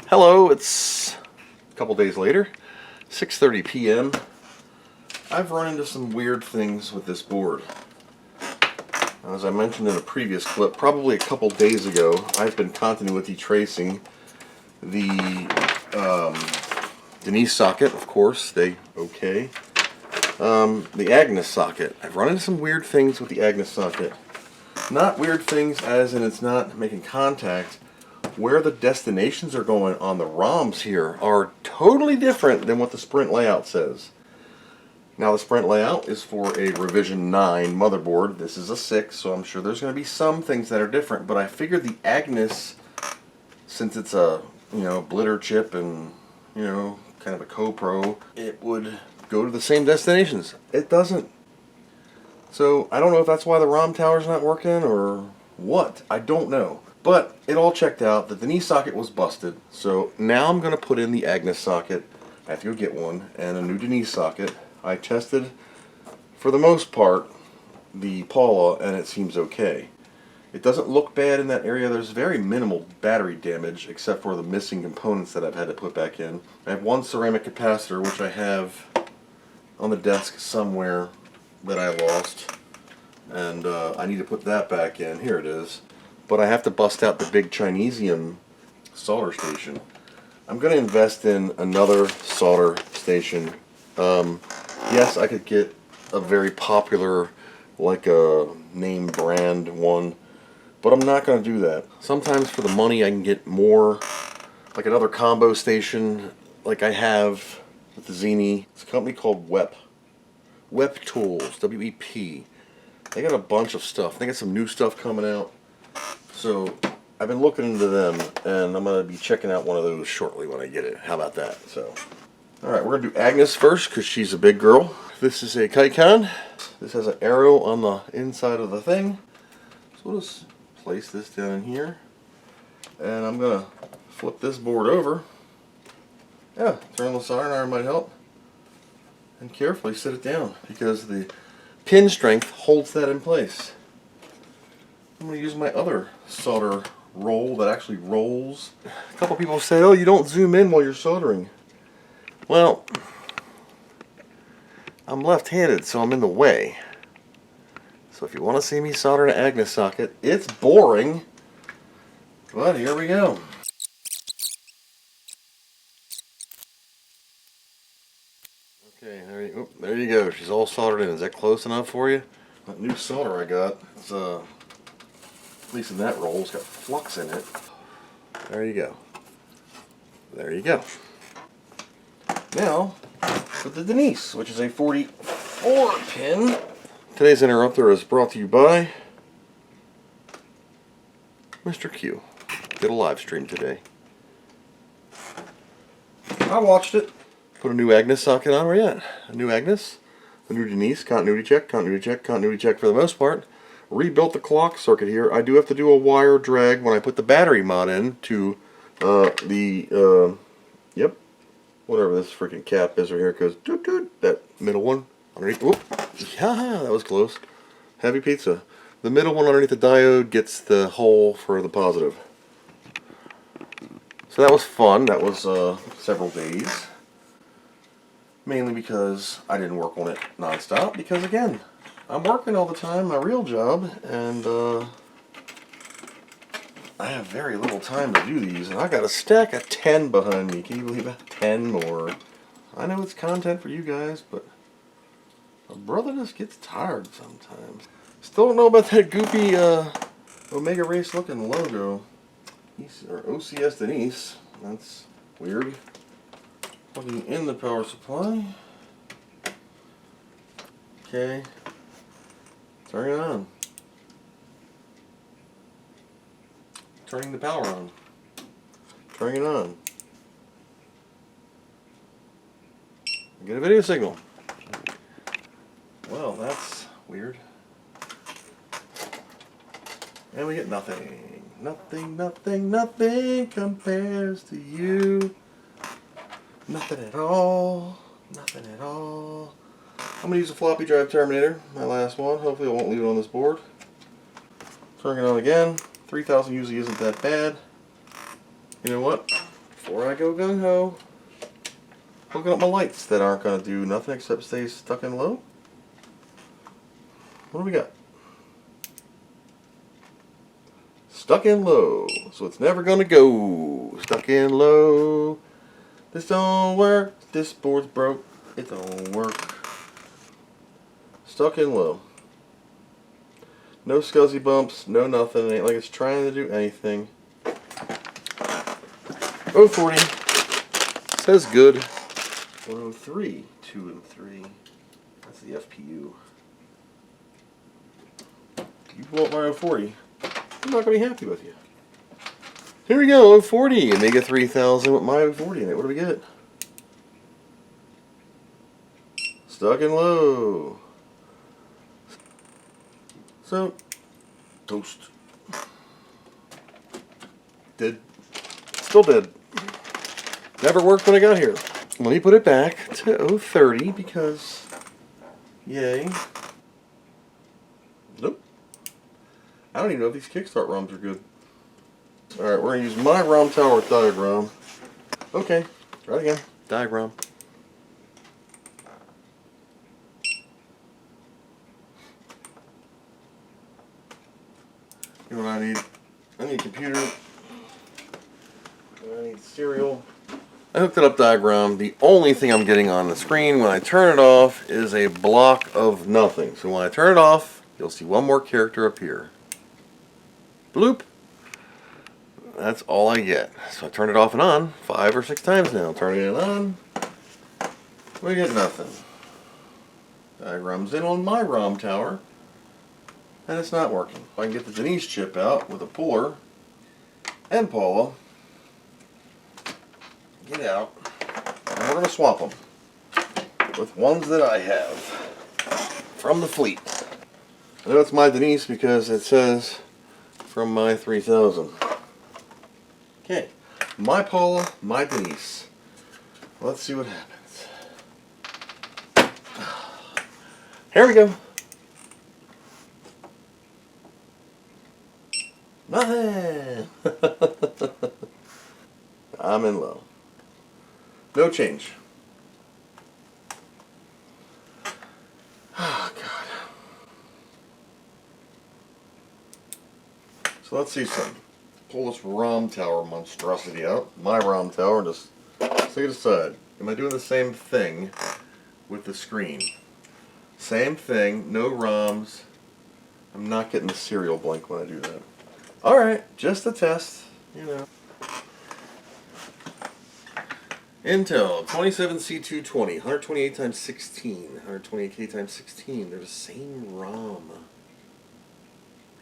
Hello, it's a couple days later, 6:30 p.m. I've run into some weird things with this board. As I mentioned in a previous clip, probably a couple days ago, I've been continuity tracing the Denise socket, of course, the Agnes socket. I've run into some weird things with the Agnes socket. Not weird things as in it's not making contact. Where the destinations are going on the ROMs here are totally different than what the Sprint layout says. Now the Sprint layout is for a revision 9 motherboard. This is a 6, so I'm sure there's going to be some things that are different, but I figured the Agnes, since it's a, blitter chip and, kind of a co-pro, it would go to the same destinations. It doesn't. So I don't know if that's why the ROM tower's not working or what. I don't know. But it all checked out. The Denise socket was busted. So now I'm going to put in the Agnes socket. I have to go get one. And a new Denise socket. I tested, for the most part, the Paula, and it seems okay. It doesn't look bad in that area. There's very minimal battery damage, except for the missing components that I've had to put back in. I have one ceramic capacitor, which I have on the desk somewhere that I lost. And I need to put that back in. Here it is. But I have to bust out the big Chinesium solder station. I'm going to invest in another solder station. Yes, I could get a very popular, like a name brand one, but I'm not going to do that. Sometimes for the money I can get more, like another combo station, like I have with the Zini. It's a company called WEP Tools, W-E-P. They got a bunch of stuff. They got some new stuff coming out. So I've been looking into them, and I'm going to be checking out one of those shortly when I get it. How about that? So, alright, we're going to do Agnes first because she's a big girl. This is a Kaikon. This has an arrow on the inside of the thing. So we'll just place this down in here. And I'm going to flip this board over. Yeah, turn the soldering iron might help. And carefully set it down because the pin strength holds that in place. I'm going to use my other solder roll that actually rolls. A couple people say, oh, you don't zoom in while you're soldering. Well, I'm left-handed, so I'm in the way. So if you want to see me solder an Agnes socket, it's boring. But here we go. Okay, there you go. She's all soldered in. Is that close enough for you? That new solder I got, it's at least in that roll, it's got flux in it. There you go. There you go. Now, with the Denise, which is a 44 pin. Today's interrupter is brought to you by Mr. Q. Did a live stream today. I watched it. Put a new Agnes socket on. Where you at? A new Agnes. A new Denise. Continuity check, continuity check, continuity check for the most part. Rebuilt the clock circuit here. I do have to do a wire drag when I put the battery mod in to whatever this freaking cap is right here. It goes doot doot. That middle one underneath. Whoop. Yeah, that was close. Heavy pizza. The middle one underneath the diode gets the hole for the positive. So that was fun. That was several days. Mainly because I didn't work on it non-stop. Because again, I'm working all the time, my real job, and I have very little time to do these, and I got a stack of 10 behind me. Can you believe that? 10 more. I know it's content for you guys, but my brother just gets tired sometimes. Still don't know about that goofy Omega Race looking logo. Or OCS Denise. That's weird. Plugging in the power supply. Okay. Turning it on. Turning the power on. Turning it on. Get a video signal. Well, that's weird. And we get nothing. Nothing, nothing, nothing compares to you. Nothing at all. Nothing at all. I'm going to use a floppy drive terminator, my last one. Hopefully I won't leave it on this board. Turning it on again. 3000 usually isn't that bad. You know what? before I go gung-ho, hooking up my lights that aren't going to do nothing except stay stuck in low. What do we got? Stuck in low. So it's never going to go. Stuck in low. This don't work. This board's broke. It don't work. Stuck in low. No scuzzy bumps. No nothing. It ain't like it's trying to do anything. 040. Says good. 103. 2 and 3. That's the FPU. You want my 040. I'm not going to be happy with you. Here we go, 040. Amiga 3000 with my 040 in it. What do we get? Stuck in low. So, toast. Dead. Still dead. Never worked when I got here. Let me put it back to 030 because, yay. Nope. I don't even know if these Kickstart ROMs are good. Alright, we're going to use my ROM tower diagram. Okay, try it again. Diagram. You know what I need? I need a computer. I need serial. I hooked it up diagram. The only thing I'm getting on the screen when I turn it off is a block of nothing. So when I turn it off, you'll see one more character appear. Bloop. That's all I get. So I turn it off and on 5 or 6 times now. Turning it on. We get nothing. Diagram's in on my ROM tower. And it's not working. If I can get the Denise chip out with a puller and Paula, get out, and we're going to swap them with ones that I have from the fleet. I know it's my Denise because it says from my 3000. Okay, my Paula, my Denise. Let's see what happens. Here we go. Nothing. I'm in low. No change. Oh, God. So let's see some. Pull this ROM tower monstrosity out. My ROM tower, just stick it aside. Am I doing the same thing with the screen? Same thing, no ROMs. I'm not getting the serial blank when I do that. Alright, just a test, you know. Intel 27C220, 128 times 16, 128K times 16. They're the same ROM.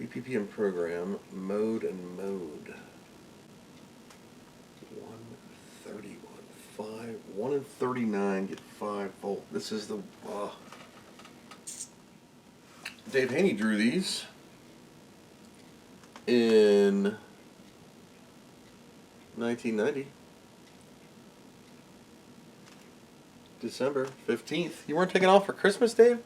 BPPM program, mode and mode. 131, 5, 1 and 39, get 5 volt. This is the, Dave Haney drew these in 1990. December 15th. You weren't taking off for Christmas, Dave?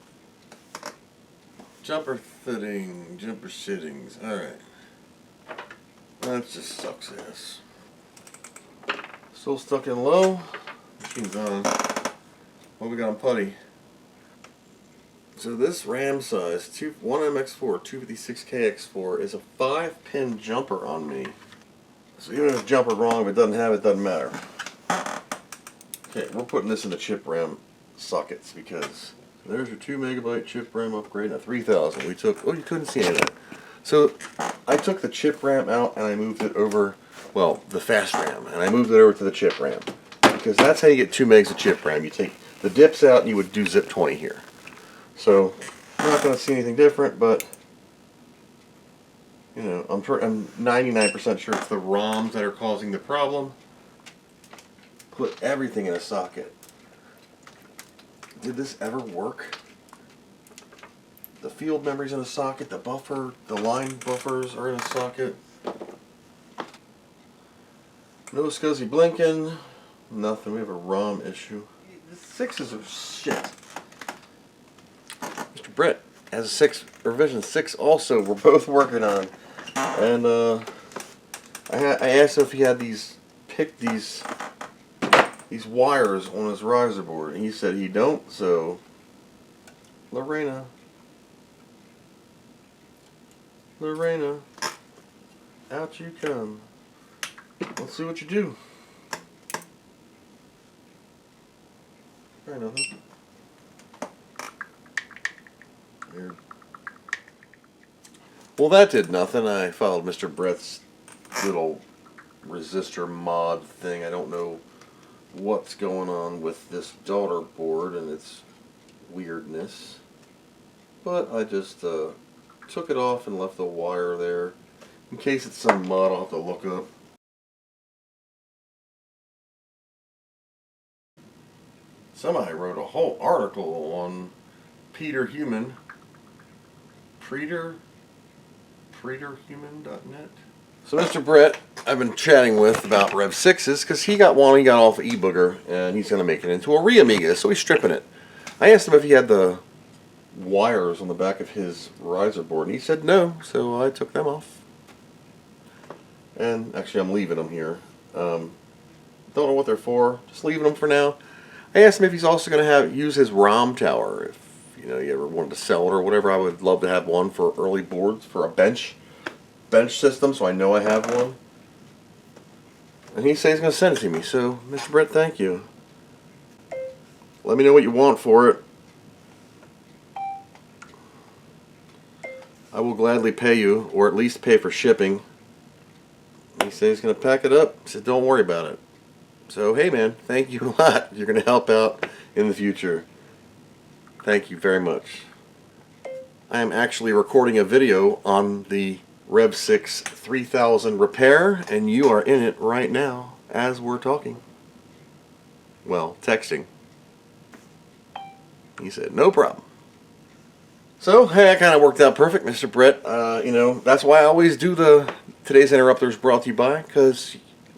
Jumper fitting, jumper sittings. Alright. That just sucks ass. Still stuck in low. Machine's on. What we got on putty? So this RAM size, 1MX4, 256KX4, is a 5-pin jumper on me. So even if it's jumper wrong, if it doesn't have it, doesn't matter. Okay, we're putting this in the chip RAM sockets because there's your 2 megabyte chip RAM upgrade and a 3000. We took, oh, you couldn't see any of that. So I took the chip RAM out and I moved it over, well, the fast RAM, and I moved it over to the chip RAM because that's how you get 2 megs of chip RAM. You take the dips out and you would do zip 20 here. So I'm not going to see anything different, but you know, I'm 99% sure it's the ROMs that are causing the problem. Put everything in a socket. Did this ever work? The field memory's in a socket, the buffer, the line buffers are in a socket. No scuzzy blinking. Nothing. We have a ROM issue. The 6s are shit. Mr. Brett has a 6 revision 6 also. We're both working on, and I asked him if he had these pick these wires on his riser board. And he said he don't, so Lorena, out you come. Let's see what you do. Try nothing. Weird. Well, that did nothing. I followed Mr. Brett's little resistor mod thing. I don't know what's going on with this daughter board and its weirdness, but I just took it off and left the wire there in case it's some mod I'll have to look up. Somebody wrote a whole article on Peter Human, preterhuman.net. So Mr. Brett, I've been chatting with about Rev6s because he got one he got off of eBooger and he's going to make it into a Amiga, so he's stripping it. I asked him if he had the wires on the back of his riser board and he said no, so I took them off. And actually I'm leaving them here. Don't know what they're for, just leaving them for now. I asked him if he's also going to use his ROM tower. If you ever wanted to sell it or whatever, I would love to have one for early boards for a bench system, so I know I have one. And he says he's going to send it to me. So, Mr. Brett, thank you. Let me know what you want for it. I will gladly pay you, or at least pay for shipping. He says he's going to pack it up. He said, don't worry about it. So, hey man, thank you a lot. You're going to help out in the future. Thank you very much. I am actually recording a video on the Rev6 3000 repair, and you are in it right now as we're talking. Well, texting. He said, no problem. So, hey, that kind of worked out perfect, Mr. Brett. That's why I always do today's Interrupters brought to you by, because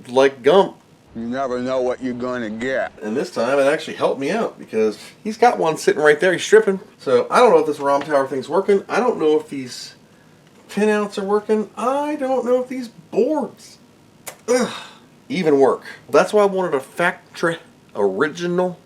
like Gump, you never know what you're going to get. and this time it actually helped me out because he's got one sitting right there. He's stripping. So I don't know if this ROM tower thing's working. I don't know if these pinouts are working. I don't know if these boards even work. That's why I wanted a factory original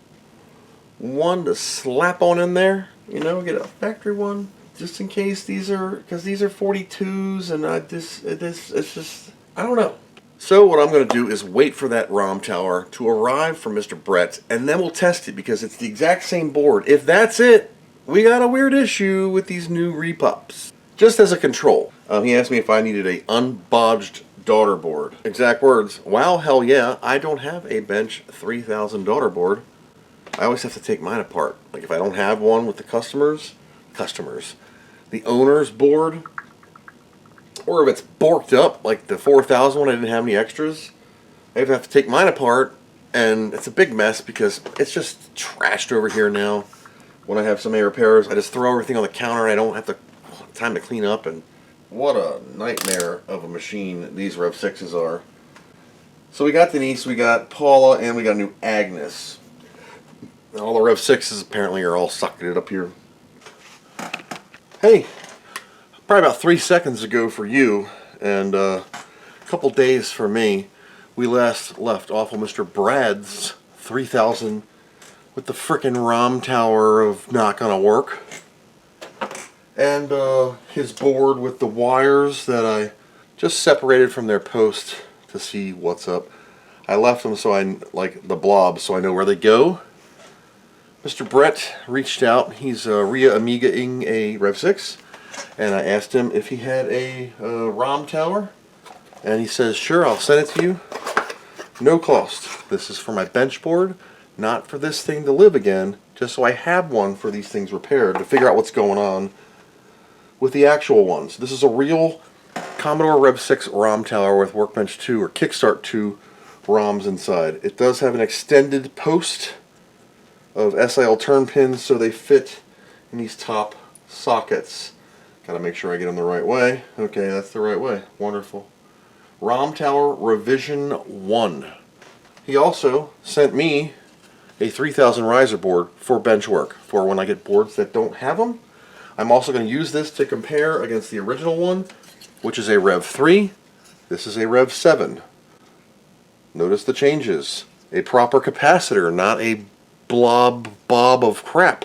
one to slap on in there. Get a factory one just in case these are, because these are 42s and it's just, I don't know. So what I'm going to do is wait for that ROM tower to arrive from Mr. Brett, and then we'll test it because it's the exact same board. If that's it, we got a weird issue with these new repops. Just as a control, he asked me if I needed a unbodged daughter board. Exact words, wow, hell yeah, I don't have a bench 3000 daughter board. I always have to take mine apart. Like if I don't have one with the the owner's board, or if it's borked up, like the 4000 one, I didn't have any extras, I have to take mine apart, and it's a big mess because it's just trashed over here now. When I have so many repairs, I just throw everything on the counter and I don't have time to clean up, and what a nightmare of a machine these Rev6s are. So we got Denise, we got Paula, and we got a new Agnes. All the Rev6s apparently are all sucking it up here. Hey, probably about 3 seconds ago for you, and a couple days for me, we last left off of Mr. Brad's 3000 with the frickin' ROM tower of not gonna work. And his board with the wires that I just separated from their post to see what's up. I left them so like the blobs, so I know where they go. Mr. Brett reached out. He's Amiga-ing a Rev6. And I asked him if he had a ROM tower. And he says, sure, I'll send it to you. No cost. This is for my bench board, not for this thing to live again. Just so I have one for these things repaired to figure out what's going on with the actual ones. This is a real Commodore Rev6 ROM tower with Workbench 2 or Kickstart 2 ROMs inside. It does have an extended post of SIL turn pins so they fit in these top sockets. Gotta make sure I get them the right way. Okay, that's the right way. Wonderful. ROM tower revision 1. He also sent me a 3000 riser board for bench work, for when I get boards that don't have them. I'm also going to use this to compare against the original one, which is a Rev 3. This is a Rev 7. Notice the changes. A proper capacitor, not a bob of crap.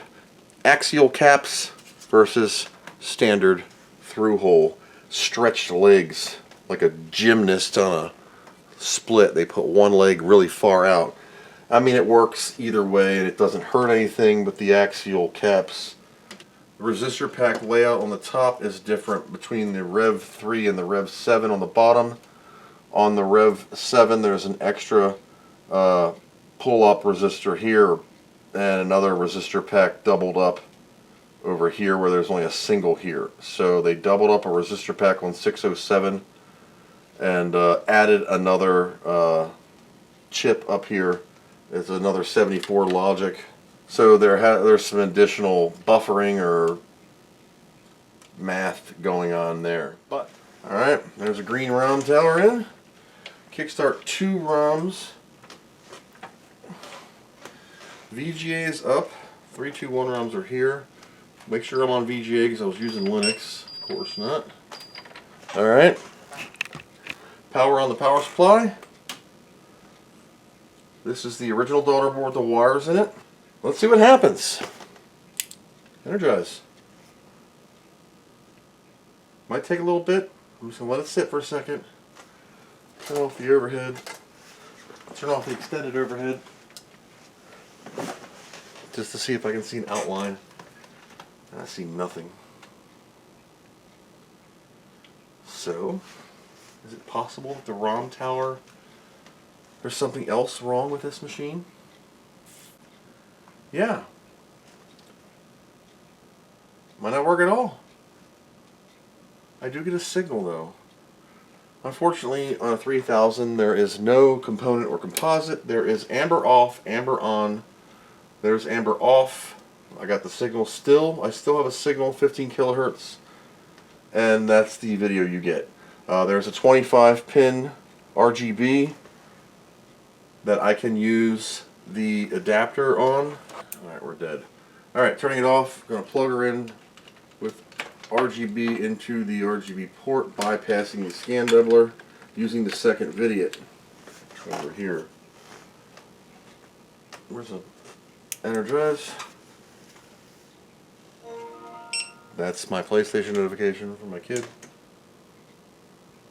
Axial caps versus standard through hole. Stretched legs, like a gymnast on a split. They put one leg really far out. I mean, it works either way and it doesn't hurt anything, but the axial caps. The resistor pack layout on the top is different between the Rev6 and the Rev7 on the bottom. On the Rev7 there's an extra pull-up resistor here and another resistor pack doubled up over here where there's only a single here. So they doubled up a resistor pack on 607 and added another chip up here. It's another 74 logic. So there's some additional buffering or math going on there. But alright, there's a green ROM tower in. Kickstart 2 ROMs. VGA is up. 321 ROMs are here. Make sure I'm on VGA because I was using Linux. Of course not. Alright. Power on the power supply. This is the original daughter board, the wires in it. Let's see what happens. Energize. Might take a little bit. I'm just going to let it sit for a second. Turn off the overhead. Turn off the extended overhead. Just to see if I can see an outline. I see nothing. So, is it possible that the ROM tower, there's something else wrong with this machine? Yeah. Might not work at all. I do get a signal though. Unfortunately, on a 3000 there is no component or composite. There is amber off, amber on. There's amber off. I got the signal still. I still have a signal, 15 kilohertz. And that's the video you get. There's a 25 pin RGB that I can use the adapter on. Alright, we're dead. Alright, turning it off. I'm going to plug her in with RGB into the RGB port, bypassing the scan doubler, using the second vidiot over here. Where's the energize? That's my PlayStation notification from my kid.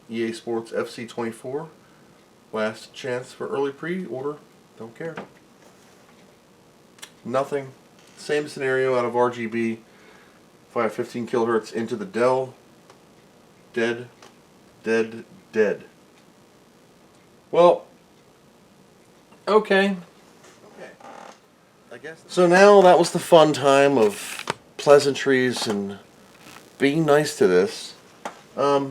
EA Sports FC24. Last chance for early pre-order. Don't care. Nothing. Same scenario out of RGB. If I have 15 kilohertz into the Dell. Dead. Dead. Dead. Well. Okay. I guess. So now that was the fun time of pleasantries and being nice to this. Now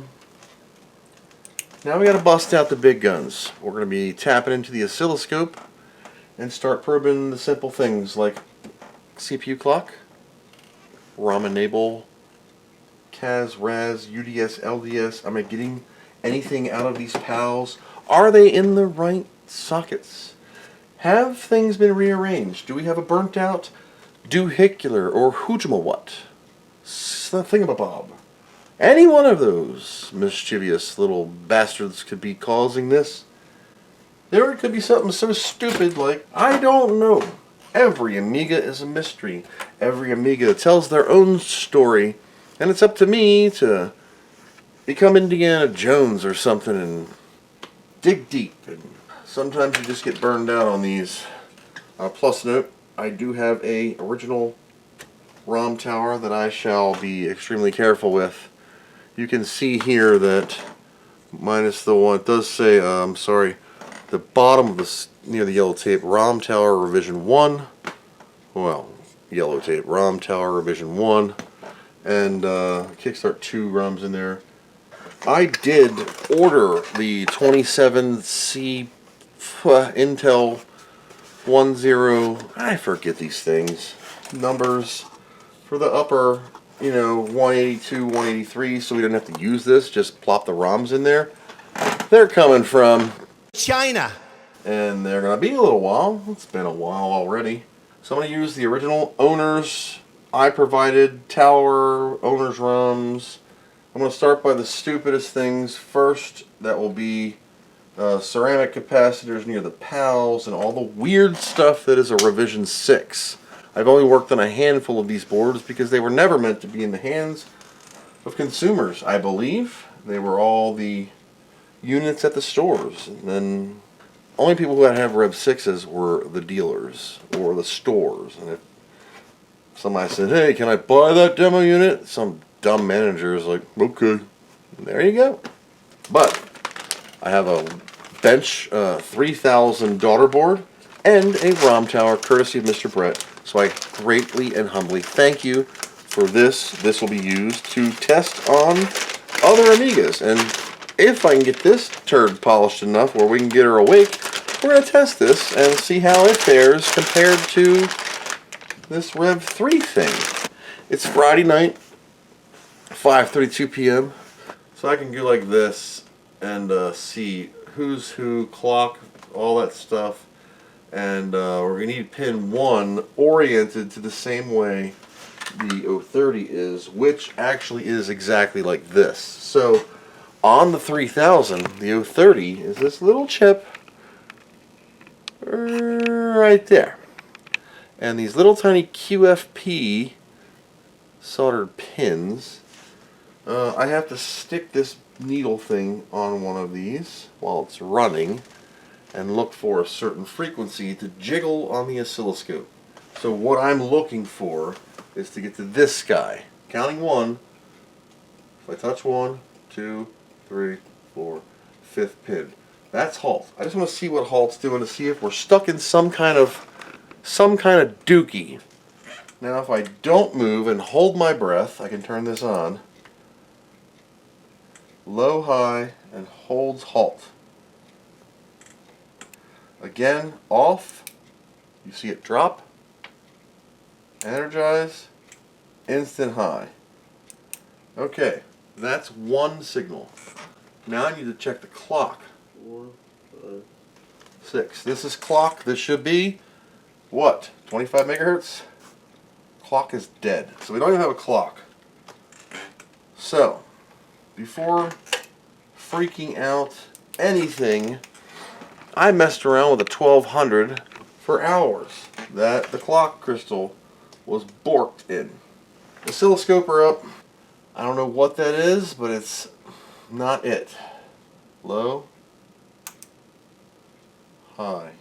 we got to bust out the big guns. We're going to be tapping into the oscilloscope and start probing the simple things like CPU clock, ROM enable, CAS, RAS, UDS, LDS. Am I getting anything out of these PALs? Are they in the right sockets? Have things been rearranged? Do we have a burnt out doohicular or hoojamawat? Thingamabob. Any one of those mischievous little bastards could be causing this. Or it could be something so stupid like, I don't know. Every Amiga is a mystery. Every Amiga tells their own story. And it's up to me to become Indiana Jones or something and dig deep. And sometimes you just get burned out on these. Plus note, I do have a original ROM tower that I shall be extremely careful with. You can see here that, minus the one, it does say, sorry, the bottom of this, near the yellow tape, ROM tower revision 1. Well, yellow tape, ROM tower revision 1. And Kickstart 2 ROMs in there. I did order the 27C Intel 10, I forget these things, numbers for the upper, 182, 183, so we don't have to use this, just plop the ROMs in there. They're coming from China. And they're going to be a little while. It's been a while already. So I'm going to use the original owners I provided tower owners ROMs. I'm going to start by the stupidest things first. That will be ceramic capacitors near the pals, and all the weird stuff that is a revision 6. I've only worked on a handful of these boards because they were never meant to be in the hands of consumers, I believe. They were all the units at the stores, and then only people who have Rev6s were the dealers or the stores. And if somebody said, "Hey, can I buy that demo unit?" some dumb manager is like, "Okay." And there you go. But I have a bench 3000 daughter board and a ROM tower courtesy of Mr. Brett. So I greatly and humbly thank you for this. This will be used to test on other Amigas. And if I can get this turd polished enough where we can get her awake, we're going to test this and see how it fares compared to this Rev3 thing. It's Friday night, 5:32 p.m. So I can go like this and see who's who, clock, all that stuff. And we're going to need pin 1 oriented to the same way the 030 is, which actually is exactly like this. So on the 3000, the 030 is this little chip right there. And these little tiny QFP soldered pins, I have to stick this needle thing on one of these while it's running and look for a certain frequency to jiggle on the oscilloscope. So what I'm looking for is to get to this guy. Counting 1, if I touch 1, 2, 3, 4, 5th pin. That's halt. I just want to see what halt's doing to see if we're stuck in some kind of dookie. Now if I don't move and hold my breath, I can turn this on. Low, high, and holds halt. Again, off. You see it drop. Energize. Instant high. Okay, that's one signal. Now I need to check the clock. 4, 5, 6. This is clock. This should be what? 25 megahertz? Clock is dead. So we don't even have a clock. So, before freaking out anything, I messed around with a 1200 for hours that the clock crystal was borked in. Oscilloscope are up. I don't know what that is, but it's not it. Low, high.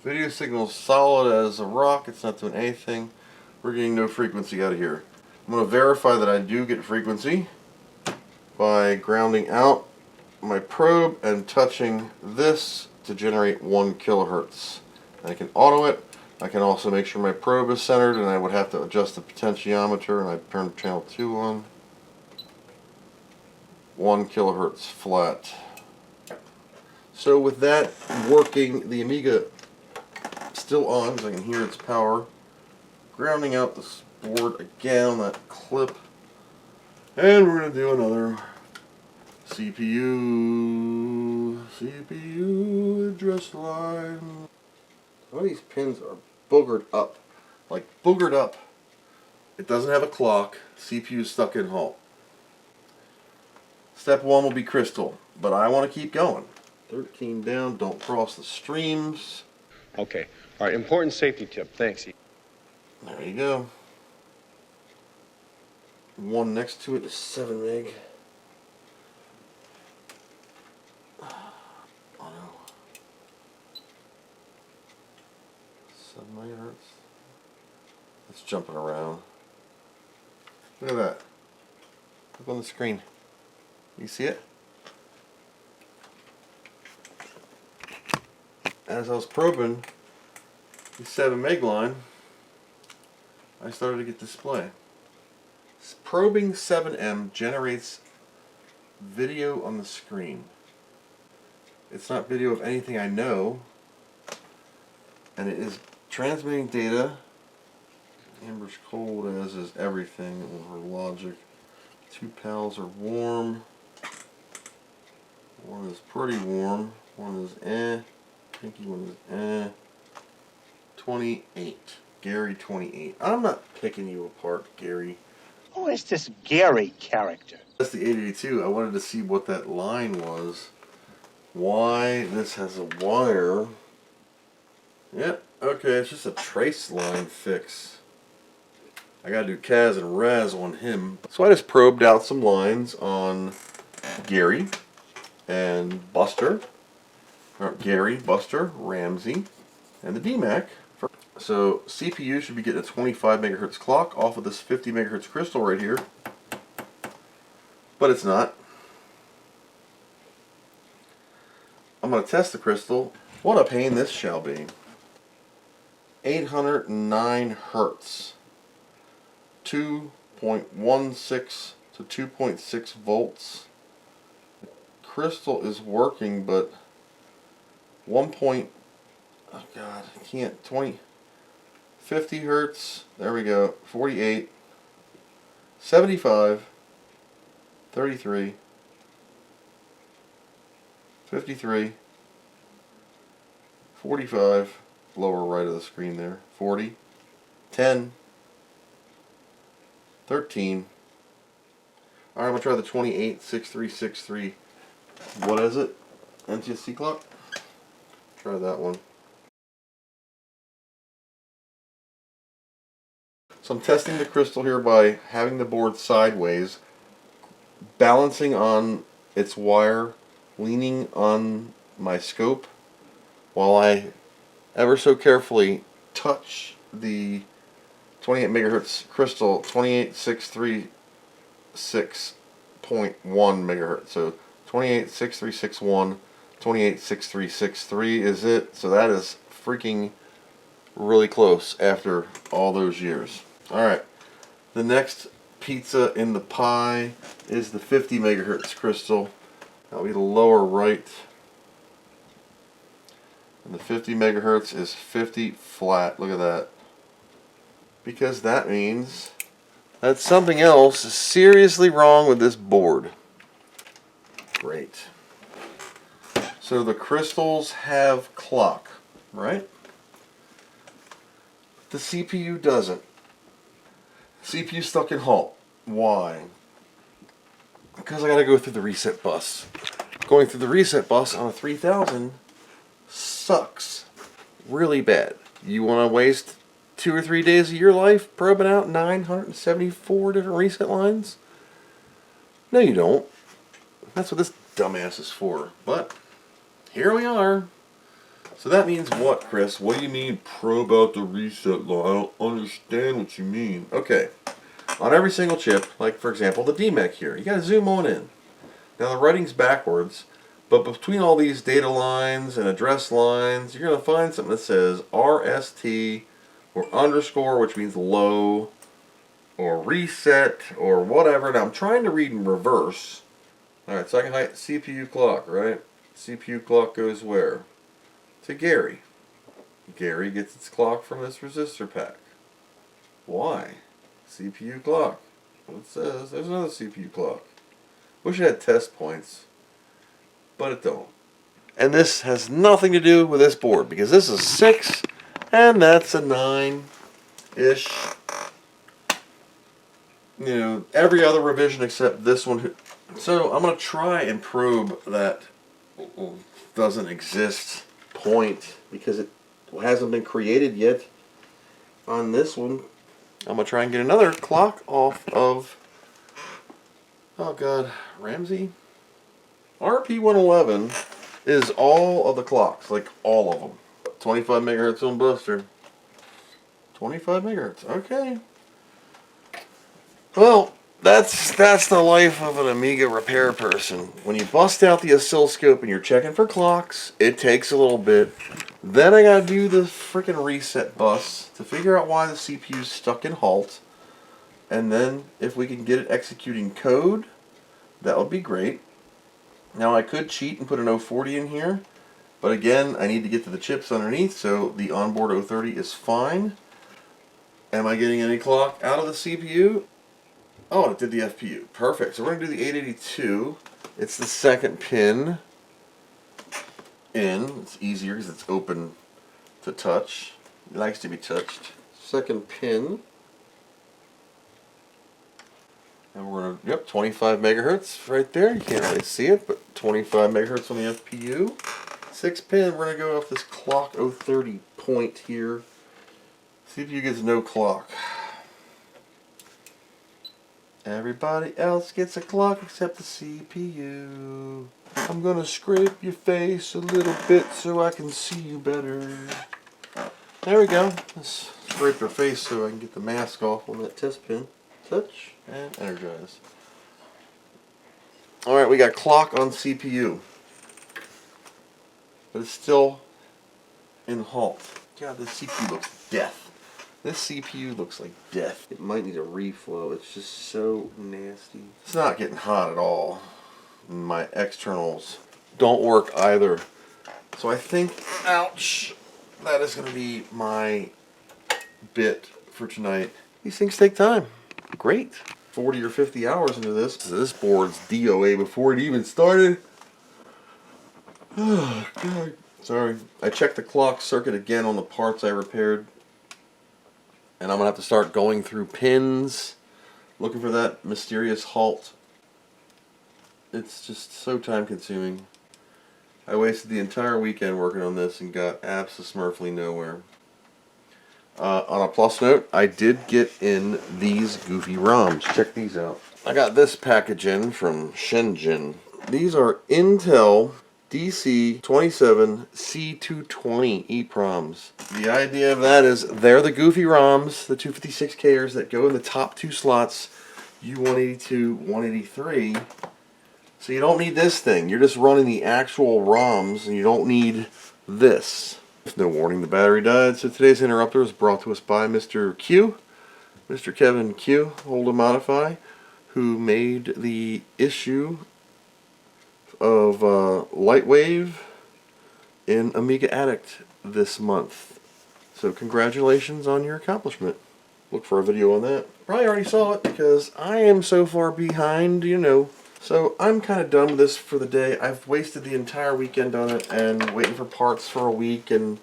Video signal's solid as a rock. It's not doing anything. We're getting no frequency out of here. I'm going to verify that I do get frequency by grounding out my probe and touching this to generate 1 kilohertz. I can auto it. I can also make sure my probe is centered, and I would have to adjust the potentiometer, and I turn channel 2 on. 1 kilohertz flat. So with that working, the Amiga still on, so I can hear its power. Grounding out this board again on that clip. And we're going to do another CPU address line. Some of these pins are boogered up. Like boogered up. It doesn't have a clock. CPU stuck in halt. Step 1 will be crystal, but I want to keep going. 13 down, don't cross the streams. Okay. All right, important safety tip. Thanks. There you go. One next to it is 7 meg. Oh no. 7 megahertz. It's jumping around. Look at that. Look on the screen. You see it? As I was probing the 7 meg line, I started to get display. Probing 7M generates video on the screen. It's not video of anything I know, and it is transmitting data. Amber's cold, as is everything over logic. 2 pals are warm. One is pretty warm. One is eh. Pinky one is eh. 28. Gary 28. I'm not picking you apart, Gary. Who is this Gary character? That's the 882. I wanted to see what that line was why this has a wire. Yep, okay, it's just a trace line fix. I gotta do Kaz and Raz on him. So I just probed out some lines on Gary and Buster. Or Gary, Buster, Ramsey, and the DMAC. So CPU should be getting a 25 megahertz clock off of this 50 megahertz crystal right here. But it's not. I'm going to test the crystal. What a pain this shall be. 809 hertz. 2.16 to 2.6 volts. Crystal is working, but 1. Oh God, I can't. 50 hertz. There we go. 48. 75. 33. 53. 45. Lower right of the screen there. 40. 10. 13. Alright, I'm going to try the 286363. What is it? NTSC clock? Try that one. So I'm testing the crystal here by having the board sideways, balancing on its wire, leaning on my scope, while I ever so carefully touch the 28 megahertz crystal, 28636.1 megahertz. So 286361, 286363 is it. So that is freaking really close after all those years. Alright, the next pizza in the pie is the 50 megahertz crystal. That'll be the lower right. And the 50 megahertz is 50 flat. Look at that. Because that means that something else is seriously wrong with this board. Great. So the crystals have clock, right? The CPU doesn't. CPU stuck in halt. Why? Because I gotta go through the reset bus. Going through the reset bus on a 3000 sucks really bad. You want to waste 2 or 3 days of your life probing out 974 different reset lines? No, you don't. That's what this dumbass is for. But here we are. So that means what, Chris? What do you mean probe out the reset line? I don't understand what you mean. Okay. On every single chip, like for example the DMAC here, you gotta zoom on in. Now the writing's backwards, but between all these data lines and address lines, you're gonna find something that says RST or underscore, which means low, or reset, or whatever. Now I'm trying to read in reverse. Alright, second height CPU clock, right? CPU clock goes where? To Gary. Gary gets its clock from this resistor pack. Why? CPU clock. Well, it says there's another CPU clock. Wish it had test points, but it don't. And this has nothing to do with this board, because this is 6 and that's a 9-ish. You know, every other revision except this one. So I'm going to try and probe that doesn't exist point, because it hasn't been created yet on this one. I'm going to try and get another clock off of, oh god, Ramsey? RP111 is all of the clocks, like all of them. 25 megahertz on Buster. 25 megahertz, okay. Well, that's the life of an Amiga repair person. When you bust out the oscilloscope and you're checking for clocks, it takes a little bit. Then I gotta do the freaking reset bus to figure out why the CPU's stuck in halt. And then if we can get it executing code, that would be great. Now I could cheat and put an 040 in here, but again, I need to get to the chips underneath, so the onboard 030 is fine. Am I getting any clock out of the CPU? Oh, it did the FPU. Perfect. So we're going to do the 882. It's the second pin in. It's easier because it's open to touch. It likes to be touched. Second pin. And we're gonna, yep, 25 megahertz right there. You can't really see it, but 25 megahertz on the FPU. 6-pin, we're gonna go off this clock 030 point here. CPU gets no clock. Everybody else gets a clock except the CPU. I'm gonna scrape your face a little bit so I can see you better. There we go. Let's scrape your face so I can get the mask off on that test pin. Touch and energize. Alright, we got clock on CPU. But it's still in halt. God, this CPU looks death. This CPU looks like death. It might need a reflow. It's just so nasty. It's not getting hot at all. My externals don't work either. So I think, ouch, that is going to be my bit for tonight. These things take time. Great. 40 or 50 hours into this. This board's DOA before it even started. Oh, God. Sorry. I checked the clock circuit again on the parts I repaired. And I'm going to have to start going through pins, looking for that mysterious halt. It's just so time consuming. I wasted the entire weekend working on this and got absolutely nowhere. On a plus note, I did get in these goofy ROMs. Check these out. I got this package in from Shenzhen. These are Intel DC27 C220 EEPROMs. The idea of that is they're the goofy ROMs, the 256Kers that go in the top two slots, U182, 183. So you don't need this thing. You're just running the actual ROMs and you don't need this. No warning, the battery died. So today's interrupter is brought to us by Mr. Q, Mr. Kevin Q, Hold to Modify, who made the issue of Lightwave in Amiga Addict this month. So congratulations on your accomplishment. Look for a video on that. Probably already saw it because I am so far behind, you know. So I'm kind of done with this for the day. I've wasted the entire weekend on it and waiting for parts for a week and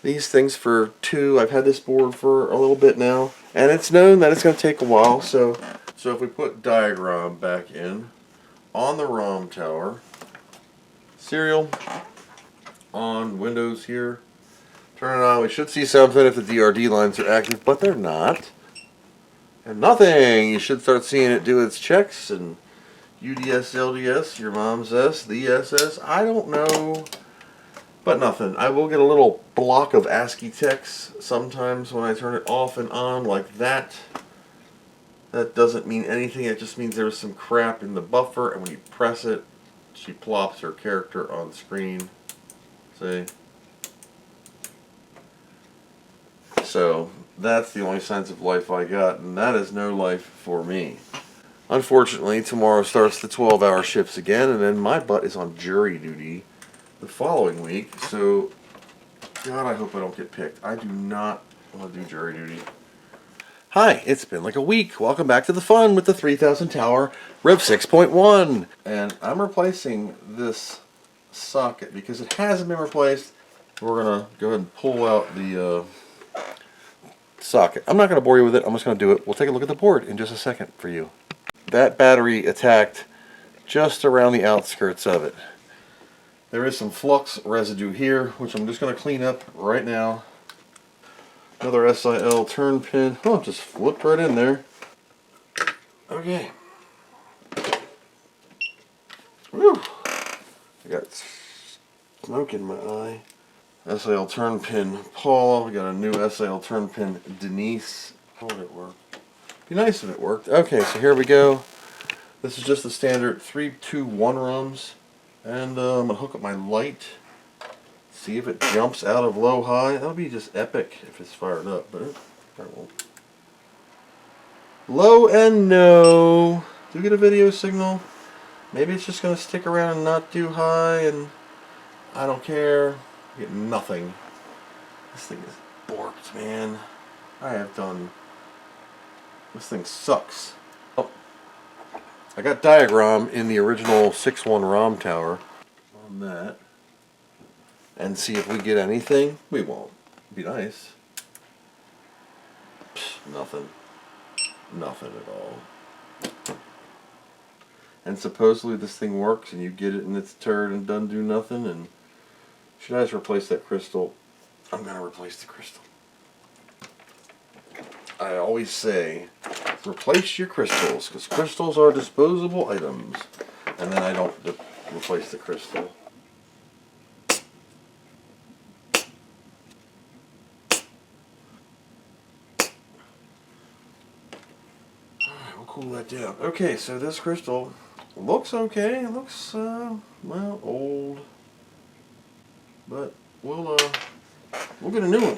these things for 2. I've had this board for a little bit now and it's known that it's going to take a while. So if we put diagram back in on the ROM tower, serial on Windows here, turn it on. We should see something if the DRD lines are active, but they're not. And nothing. You should start seeing it do its checks and UDS, LDS, your mom's S, the SS, I don't know, but nothing. I will get a little block of ASCII text sometimes when I turn it off and on like that. That doesn't mean anything, it just means there's some crap in the buffer, and when you press it, she plops her character on screen. See? So, that's the only signs of life I got, and that is no life for me. Unfortunately, tomorrow starts the 12-hour shifts again, and then my butt is on jury duty the following week. So, God, I hope I don't get picked. I do not want to do jury duty. Hi, it's been like a week. Welcome back to the fun with the 3000 tower Rev 6.1. And I'm replacing this socket because it hasn't been replaced. We're going to go ahead and pull out the socket. I'm not going to bore you with it. I'm just going to do it. We'll take a look at the board in just a second for you. That battery attacked just around the outskirts of it. There is some flux residue here, which I'm just going to clean up right now. Another SIL turn pin. Oh, just flipped right in there. Okay. Whew. I got smoke in my eye. SIL turn pin Paula. We got a new SIL turn pin Denise. How would it work? Be nice if it worked. Okay, so here we go. This is just the standard 3, 2, 1 ROMs. And I'm going to hook up my light. See if it jumps out of low high. That'll be just epic if it's fired up, but it probably won't. Low and no. Do we get a video signal? Maybe it's just going to stick around and not do high, and I don't care. Get nothing. This thing is borked, man. I have done... This thing sucks. Oh, I got diagram in the original 6.1 ROM tower on that. And see if we get anything. We won't. It'd be nice. Psh, nothing. Nothing at all. and supposedly this thing works, and you get it and it's a turd and doesn't do nothing. And should I just replace that crystal? I'm gonna replace the crystal. I always say, replace your crystals, because crystals are disposable items. And then I don't replace the crystal. Alright, we'll cool that down. Okay, so this crystal looks okay. It looks, well, old. But we'll get a new one.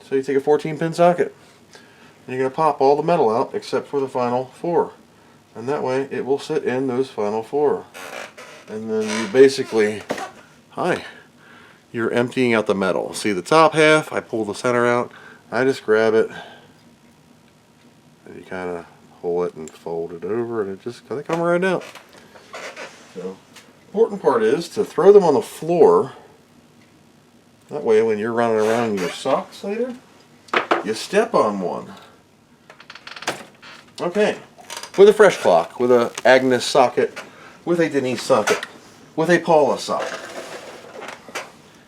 So you take a 14-pin socket, and you're going to pop all the metal out except for the final 4. And that way it will sit in those final 4. And then you basically, you're emptying out the metal. See the top half, I pull the center out, I just grab it, and you kind of pull it and fold it over, and it just kind of comes right out. So, important part is to throw them on the floor. That way when you're running around in your socks later, you step on one. Okay. With a fresh clock, with a Agnes socket, with a Denise socket, with a Paula socket.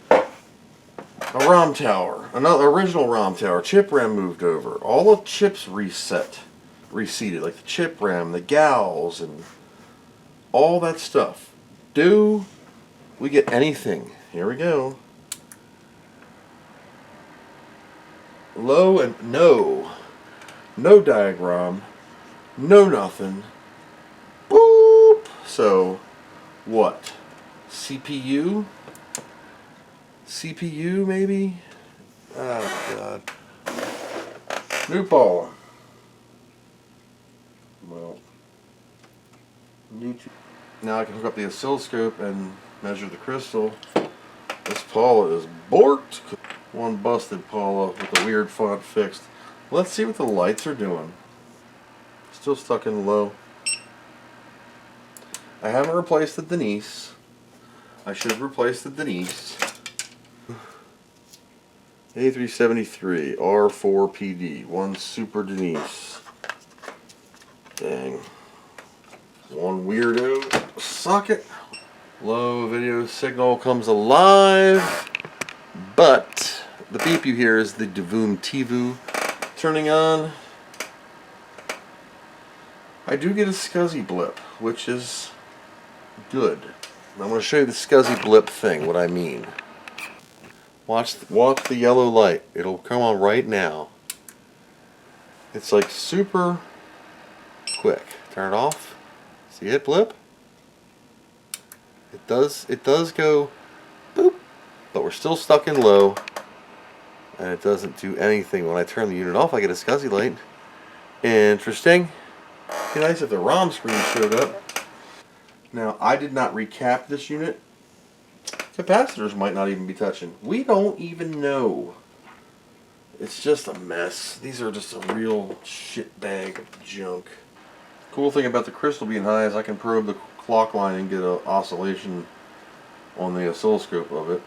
A ROM tower, another original ROM tower, chip RAM moved over. All the chips reseated, like the chip RAM, the gals, and all that stuff. Do we get anything? Here we go. Low and no diagram, no nothing. Boop. So, what? CPU maybe? Oh God. New Paula. Well, now I can hook up the oscilloscope and measure the crystal. This Paula is borked. One busted Paula with the weird font fixed. Let's see what the lights are doing. Still stuck in low. I haven't replaced the Denise. I should replace the Denise. A373 R4PD. One Super Denise. Dang. One weirdo socket. Low video signal comes alive. But the beep you hear is the Devoom Tivu turning on. I do get a SCSI blip, which is good. I'm going to show you the SCSI blip thing, what I mean. Watch the yellow light. It'll come on right now. It's like super quick. Turn it off. See it blip? It does go boop, but we're still stuck in low. And it doesn't do anything. When I turn the unit off, I get a SCSI light. Interesting. Be nice if the ROM screen showed up. Now, I did not recap this unit. Capacitors might not even be touching. We don't even know. It's just a mess. These are just a real shit bag of junk. Cool thing about the crystal being high is I can probe the clock line and get an oscillation on the oscilloscope of it.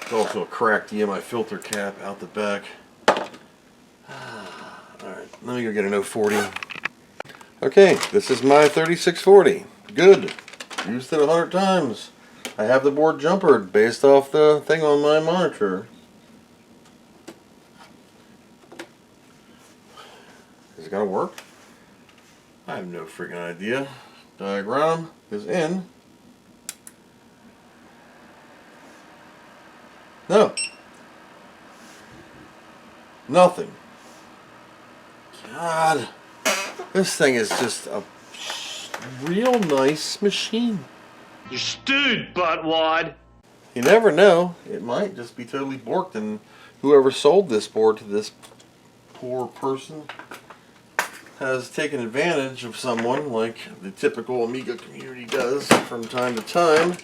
There's also a cracked EMI filter cap out the back. Alright, let me go get an 040. Okay, this is my 3640. Good. Used it 100 times. I have the board jumpered based off the thing on my monitor. Is it gonna work? I have no freaking idea. Diagram is in. No. Nothing. God. This thing is just a real nice machine. You stewed, buttwad. You never know. It might just be totally borked, and whoever sold this board to this poor person has taken advantage of someone, like the typical Amiga community does from time to time.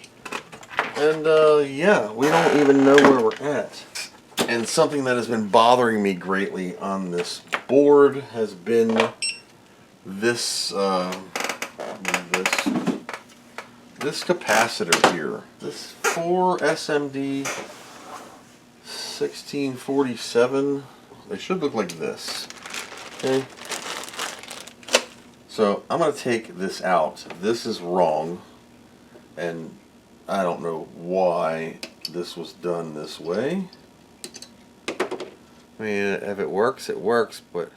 And yeah, we don't even know where we're at. And something that has been bothering me greatly on this board has been this this capacitor here. This 4SMD 1647. They should look like this. Okay. So I'm going to take this out. This is wrong, and I don't know why this was done this way. I mean, if it works, but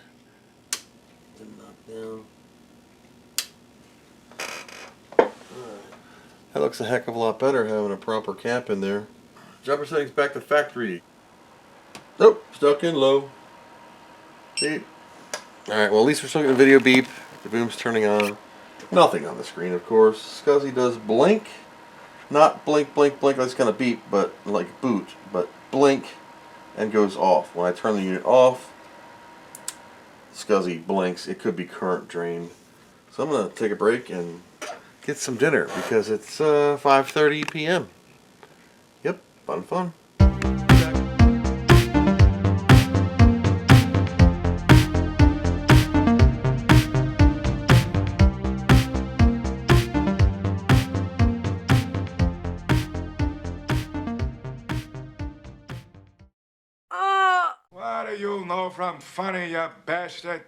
down. That looks a heck of a lot better having a proper cap in there. Jumper settings back to factory. Nope, stuck in low. Beep. Alright, well at least we're still getting video beep. The boom's turning on. Nothing on the screen, of course. Scuzzy does blink. Not blink, blink, blink, that's kind of beep, but like boot. But blink and goes off. When I turn the unit off, Scuzzy blinks. It could be current drained. So I'm going to take a break and get some dinner because it's 5:30 p.m. Yep, fun. What do you know from funny, you bastard?